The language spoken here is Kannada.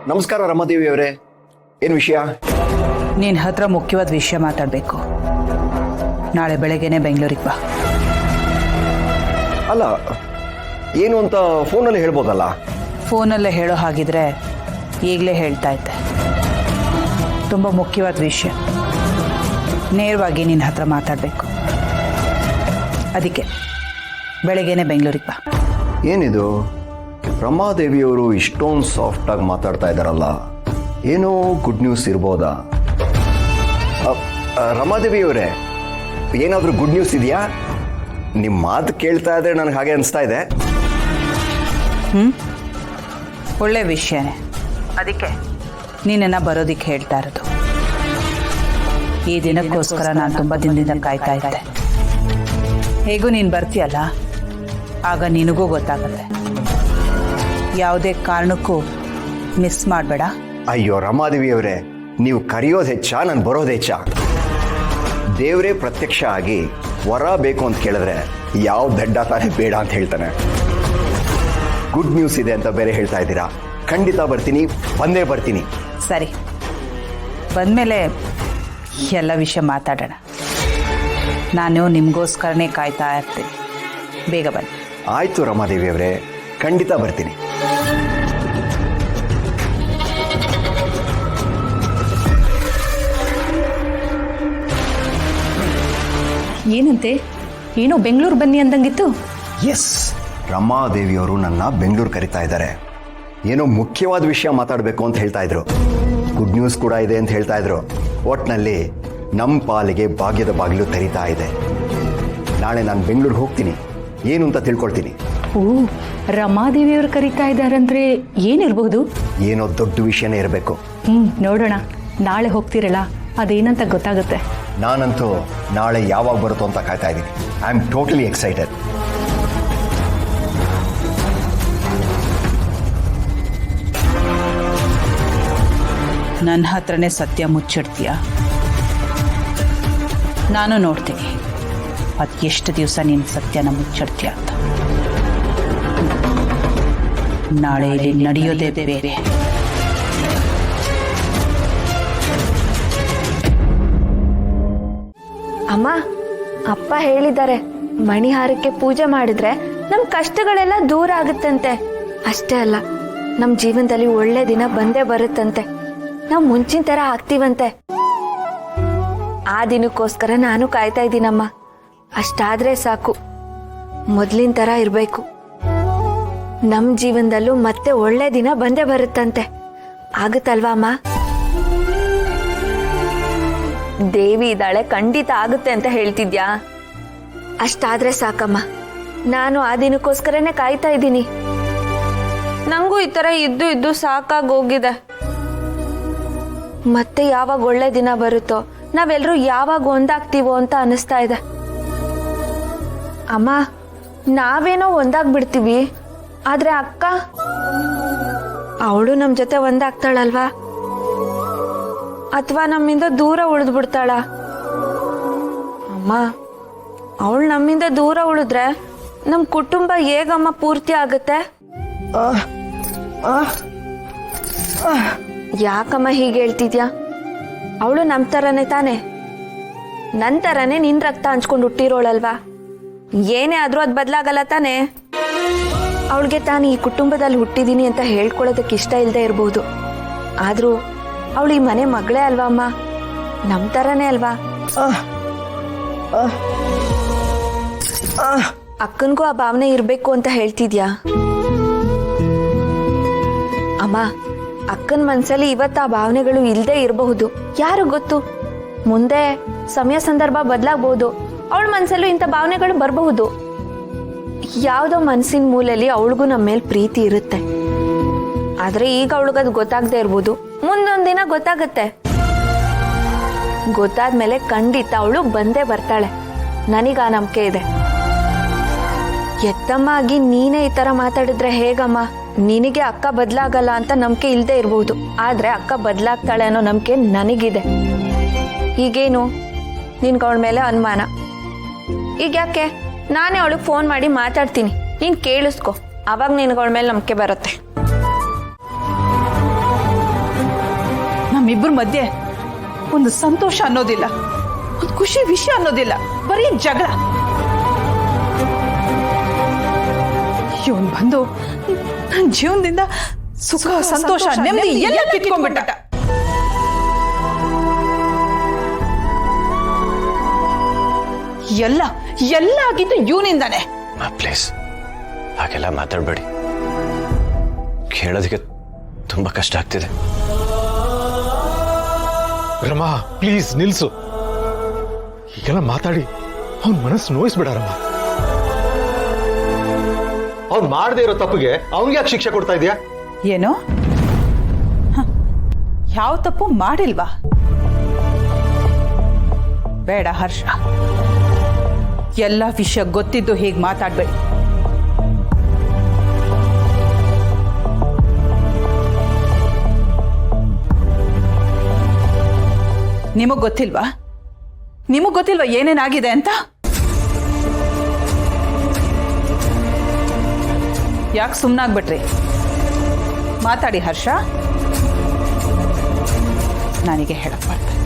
ನಮಸ್ಕಾರ ರಮಾದೇವಿ ಅವರೇ, ಏನು ವಿಷಯ? ನಿನ್ನ ಹತ್ರ ಮುಖ್ಯವಾದ ವಿಷಯ ಮಾತಾಡಬೇಕು. ನಾಳೆ ಬೆಳಗ್ಗೆನೆ ಬೆಂಗಳೂರಿಗೆ ಬಾ. ಅಲ್ಲ, ಏನು ಅಂತ ಫೋನಲ್ಲಿ ಹೇಳ್ಬೋದಲ್ಲ? ಫೋನಲ್ಲೇ ಹೇಳೋ ಹಾಗಿದ್ರೆ ಈಗಲೇ ಹೇಳ್ತಾ ಇದ್ದೆ. ತುಂಬ ಮುಖ್ಯವಾದ ವಿಷಯ, ನೇರವಾಗಿ ನಿನ್ನ ಹತ್ರ ಮಾತಾಡಬೇಕು. ಅದಕ್ಕೆ ಬೆಳಗ್ಗೆನೆ ಬೆಂಗಳೂರಿಗೆ ಬಾ. ಏನಿದು, ರಮಾದೇವಿಯವರು ಇಷ್ಟೊಂದು ಸಾಫ್ಟಾಗಿ ಮಾತಾಡ್ತಾ ಇದ್ದಾರಲ್ಲ, ಏನೋ ಗುಡ್ ನ್ಯೂಸ್ ಇರ್ಬೋದಾ? ರಮಾದೇವಿಯವರೇ, ಏನಾದರೂ ಗುಡ್ ನ್ಯೂಸ್ ಇದೆಯಾ? ನಿಮ್ಮ ಮಾತು ಕೇಳ್ತಾ ಇದ್ರೆ ನನಗೆ ಹಾಗೆ ಅನಿಸ್ತಾ ಇದೆ. ಒಳ್ಳೆ ವಿಷಯನೇ, ಅದಕ್ಕೆ ನೀನನ್ನು ಬರೋದಿಕ್ಕೆ ಹೇಳ್ತಾ ಇರೋದು. ಈ ದಿನಕ್ಕೋಸ್ಕರ ನಾನು ತುಂಬ ದಿನದಿಂದ ಕಾಯ್ತಾ ಇದ್ದೆ. ಹೇಗೂ ನೀನು ಬರ್ತೀಯಲ್ಲ, ಆಗ ನಿನಗೂ ಗೊತ್ತಾಗುತ್ತೆ. ಯಾವುದೇ ಕಾರಣಕ್ಕೂ ಮಿಸ್ ಮಾಡಬೇಡ. ಅಯ್ಯೋ ರಮಾದೇವಿಯವರೇ, ನೀವು ಕರೆಯೋದು ಹೆಚ್ಚಾ, ನಾನು ಬರೋದು ಹೆಚ್ಚಾ? ದೇವರೇ ಪ್ರತ್ಯಕ್ಷ ಆಗಿ ವರ ಬೇಕು ಅಂತ ಕೇಳಿದ್ರೆ ಯಾವ ದಡ್ಡ ತಾನೇ ಬೇಡ ಅಂತ ಹೇಳ್ತಾನೆ. ಗುಡ್ ನ್ಯೂಸ್ ಇದೆ ಅಂತ ಬೇರೆ ಹೇಳ್ತಾ ಇದ್ದೀರಾ. ಖಂಡಿತ ಬರ್ತೀನಿ, ಬಂದೇ ಬರ್ತೀನಿ. ಸರಿ, ಬಂದಮೇಲೆ ಎಲ್ಲ ವಿಷಯ ಮಾತಾಡೋಣ. ನಾನು ನಿಮಗೋಸ್ಕರನೇ ಕಾಯ್ತಾ ಇರ್ತೀನಿ. ಬೇಗ ಬನ್ನಿ. ಆಯಿತು ರಮಾದೇವಿಯವರೇ, ಖಂಡಿತ ಬರ್ತೀನಿ. ಏನಂತೆ, ಏನೋ ಬೆಂಗಳೂರು ಬನ್ನಿ ಅಂದಂಗಿತ್ತು. ಎಸ್, ರಮಾದೇವಿಯವರು ನನ್ನ ಬೆಂಗಳೂರು ಕರಿತಾ ಇದ್ದಾರೆ. ಏನೋ ಮುಖ್ಯವಾದ ವಿಷಯ ಮಾತಾಡಬೇಕು ಅಂತ ಹೇಳ್ತಾ ಇದ್ರು. ಗುಡ್ ನ್ಯೂಸ್ ಕೂಡ ಇದೆ ಅಂತ ಹೇಳ್ತಾ ಇದ್ರು. ಒಟ್ಟಿನಲ್ಲಿ ನಮ್ಮ ಪಾಲಿಗೆ ಭಾಗ್ಯದ ಬಾಗಿಲು ತೆರೀತಾ ಇದೆ. ನಾಳೆ ನಾನು ಬೆಂಗಳೂರಿಗೆ ಹೋಗ್ತೀನಿ, ಏನು ಅಂತ ತಿಳ್ಕೊಳ್ತೀನಿ. ಓ, ರಮಾದೇವಿಯವರು ಕರೀತಾ ಇದ್ದಾರಂದ್ರೆ ಏನಿರ್ಬಹುದು? ಏನೋ ದೊಡ್ಡ ವಿಷಯನೇ ಇರಬೇಕು. ನೋಡೋಣ, ನಾಳೆ ಹೋಗ್ತಿರಲ್ಲ, ಅದೇನಂತ ಗೊತ್ತಾಗುತ್ತೆ. ನಾನಂತೂ ನಾಳೆ ಯಾವಾಗ ಬರುತ್ತೋ ಅಂತ ಕಾಯ್ತಾ ಇದ್ದೀನಿ. I am totally excited. ನನ್ನ ಹತ್ರನೇ ಸತ್ಯ ಮುಚ್ಚಿಡ್ತೀಯ? ನಾನು ನೋಡ್ತೀನಿ ಅದು ಎಷ್ಟು ದಿವಸ ನೀನು ಸತ್ಯನ ಮುಚ್ಚಿಡ್ತೀಯ ಅಂತ. ನಾಳೆ ಇಲ್ಲಿ ನಡೆಯೋದೇ ಬೇರೆ. ಅಮ್ಮ, ಅಪ್ಪ ಹೇಳಿದ್ದಾರೆ, ಮಣಿಹಾರಕ್ಕೆ ಪೂಜೆ ಮಾಡಿದ್ರೆ ನಮ್ ಕಷ್ಟಗಳೆಲ್ಲ ದೂರ ಆಗುತ್ತಂತೆ. ಅಷ್ಟೇ ಅಲ್ಲ, ನಮ್ ಜೀವನದಲ್ಲಿ ಒಳ್ಳೆ ದಿನ ಬಂದೇ ಬರುತ್ತಂತೆ. ನಾವ್ ಮುಂಚಿನ ತರ ಆಗ್ತೀವಂತೆ. ಆ ದಿನಕ್ಕೋಸ್ಕರ ನಾನು ಕಾಯ್ತಾ ಇದ್ದೀನಮ್ಮ. ಅಷ್ಟಾದ್ರೆ ಸಾಕು, ಮೊದ್ಲಿನ ತರ ಇರ್ಬೇಕು. ನಮ್ ಜೀವನದಲ್ಲೂ ಮತ್ತೆ ಒಳ್ಳೆ ದಿನ ಬಂದೇ ಬರುತ್ತಂತೆ. ಆಗುತ್ತಲ್ವಾ ಅಮ್ಮ? ದೇವಿ ಇದ್ದಾಳೆ, ಖಂಡಿತ ಆಗುತ್ತೆ ಅಂತ ಹೇಳ್ತಿದ್ಯಾ? ಅಷ್ಟಾದ್ರೆ ಸಾಕಮ್ಮ. ನಾನು ಆ ದಿನಕ್ಕೋಸ್ಕರನೇ ಕಾಯ್ತಾ ಇದ್ದೀನಿ. ನಂಗೂ ಈ ತರ ಇದ್ದು ಸಾಕಾಗೋಗಿದೆ. ಮತ್ತೆ ಯಾವಾಗ ಒಳ್ಳೆ ದಿನ ಬರುತ್ತೋ, ನಾವೆಲ್ಲರೂ ಯಾವಾಗ ಒಂದಾಗ್ತೀವೋ ಅಂತ ಅನಿಸ್ತಾ ಇದೆ. ಅಮ್ಮ, ನಾವೇನೋ ಒಂದಾಗ್ಬಿಡ್ತೀವಿ, ಆದ್ರೆ ಅಕ್ಕ, ಅವಳು ನಮ್ ಜೊತೆ ಒಂದಾಗ್ತಾಳಲ್ವಾ? ಅಥವಾ ನಮ್ಮಿಂದ ದೂರ ಉಳಿದು ಬಿಡ್ತಾಳ? ಅಮ್ಮ, ಅವಳು ನಮ್ಮಿಂದ ದೂರ ಉಳಿದ್ರೆ ನಮ್ ಕುಟುಂಬ ಹೇಗಮ್ಮ ಪೂರ್ತಿ ಆಗುತ್ತೆ? ಯಾಕಮ್ಮ ಹೀಗೆ ಹೇಳ್ತಿದ್ಯಾ? ಅವಳು ನಮ್ ತರನೇ ತಾನೆ, ನನ್ ತರನೇ ನಿನ್ ರಕ್ತ ಹಂಚ್ಕೊಂಡು ಹುಟ್ಟಿರೋಳಲ್ವಾ? ಏನೇ ಆದ್ರೂ ಅದ್ ಬದ್ಲಾಗಲ್ಲ ತಾನೆ. ಅವಳಿಗೆ ತಾನು ಈ ಕುಟುಂಬದಲ್ಲಿ ಹುಟ್ಟಿದೀನಿ ಅಂತ ಹೇಳ್ಕೊಳ್ಳೋದಕ್ಕೆ ಇಷ್ಟ ಇಲ್ಲದೆ ಇರ್ಬೋದು, ಆದ್ರೂ ಅವಳು ಈ ಮನೆ ಮಗಳೇ ಅಲ್ವಾ ಅಮ್ಮ? ನಮ್ ತರನೇ ಅಲ್ವಾ? ಅಕ್ಕನ್ಗೂ ಆ ಭಾವನೆ ಇರ್ಬೇಕು ಅಂತ ಹೇಳ್ತಿದ್ಯಾ? ಅಮ್ಮ, ಅಕ್ಕನ ಮನ್ಸಲ್ಲಿ ಇವತ್ತು ಆ ಭಾವನೆಗಳು ಇಲ್ಲದೆ ಇರಬಹುದು. ಯಾರು ಗೊತ್ತು, ಮುಂದೆ ಸಮಯ ಸಂದರ್ಭ ಬದಲಾಗಬಹುದು, ಅವಳ ಮನ್ಸಲ್ಲೂ ಇಂಥ ಭಾವನೆಗಳು ಬರಬಹುದು. ಯಾವುದೋ ಮನಸ್ಸಿನ ಮೂಲೆಯಲ್ಲಿ ಅವಳಿಗೂ ನಮ್ಮ ಮೇಲೆ ಪ್ರೀತಿ ಇರುತ್ತೆ. ಆದ್ರೆ ಈಗ ಅವಳಿಗದು ಗೊತ್ತಾಗದೆ ಇರ್ಬೋದು, ಮುಂದೊಂದಿನ ಗೊತ್ತಾಗತ್ತೆ. ಗೊತ್ತಾದ್ಮೇಲೆ ಖಂಡಿತ ಅವಳು ಬಂದೇ ಬರ್ತಾಳೆ. ನನಗ ಆ ನಂಬಿಕೆ ಇದೆ. ಎತ್ತಮ್ಮ ಆಗಿ ನೀನೇ ಈ ತರ ಮಾತಾಡಿದ್ರೆ ಹೇಗಮ್ಮ? ನಿನಗೆ ಅಕ್ಕ ಬದಲಾಗಲ್ಲ ಅಂತ ನಂಬಿಕೆ ಇಲ್ಲದೆ ಇರ್ಬೋದು, ಆದ್ರೆ ಅಕ್ಕ ಬದಲಾಗ್ತಾಳೆ ಅನ್ನೋ ನಂಬಿಕೆ ನನಗಿದೆ. ಈಗೇನು ನಿನ್ಗೆ ಅವಳ ಮೇಲೆ ಅನುಮಾನ? ಈಗ ಯಾಕೆ? ನಾನೇ ಅವಳಿಗೆ ಫೋನ್ ಮಾಡಿ ಮಾತಾಡ್ತೀನಿ, ನೀನ್ ಕೇಳಿಸ್ಕೊ, ಅವಾಗ ನಿನ್ಗೆ ಅವಳ ಮೇಲೆ ನಂಬಿಕೆ ಬರುತ್ತೆ. ನಿಮ್ಮಿಬ್ಬರ ಮಧ್ಯೆ ಒಂದು ಸಂತೋಷ ಅನ್ನೋದಿಲ್ಲ, ಒಂದು ಖುಷಿ ವಿಷಯ ಅನ್ನೋದಿಲ್ಲ, ಬರೀ ಜಗಳ. ಇವನ್ ಬಂದು ನನ್ನ ಜೀವನದಿಂದ ಸುಖ ಸಂತೋಷ ನೆಮ್ಮದಿ ಎಲ್ಲ ಕಿತ್ಕೊಂಡ್ಬಿಟ್ಟ. ಎಲ್ಲ ಎಲ್ಲ ಆಗಿದ್ದು ಇವನಿಂದಾನೆ. ಪ್ಲೀಸ್ ಹಾಗೆಲ್ಲ ಮಾತಾಡಬೇಡಿ, ಕೇಳೋದಕ್ಕೆ ತುಂಬಾ ಕಷ್ಟ ಆಗ್ತಿದೆ. ರಮಾ ಪ್ಲೀಸ್ ನಿಲ್ಸು. ಹೀಗೆಲ್ಲ ಮಾತಾಡಿ ಅವನ್ ಮನಸ್ಸು ನೋಯಿಸ್ಬೇಡ ರಮಾ. ಅವ್ನು ಮಾಡದೇ ಇರೋ ತಪ್ಪಿಗೆ ಅವನಿಗೆ ಯಾಕೆ ಶಿಕ್ಷೆ ಕೊಡ್ತಾ ಇದೀಯಾ? ಏನೋ ಯಾವ ತಪ್ಪು ಮಾಡಿಲ್ವಾ? ಬೇಡ ಹರ್ಷ, ಎಲ್ಲ ವಿಷಯ ಗೊತ್ತಿದ್ದು ಹೀಗೆ ಮಾತಾಡ್ಬೇಡಿ. ನಿಮಗ್ ಗೊತ್ತಿಲ್ವಾ ಏನೇನಾಗಿದೆ ಅಂತ? ಯಾಕೆ ಸುಮ್ಮನಾಗ್ಬಿಟ್ರಿ? ಮಾತಾಡಿ ಹರ್ಷ, ನನಗೆ ಹೇಳಕ್ ಬರ್ತದೆ.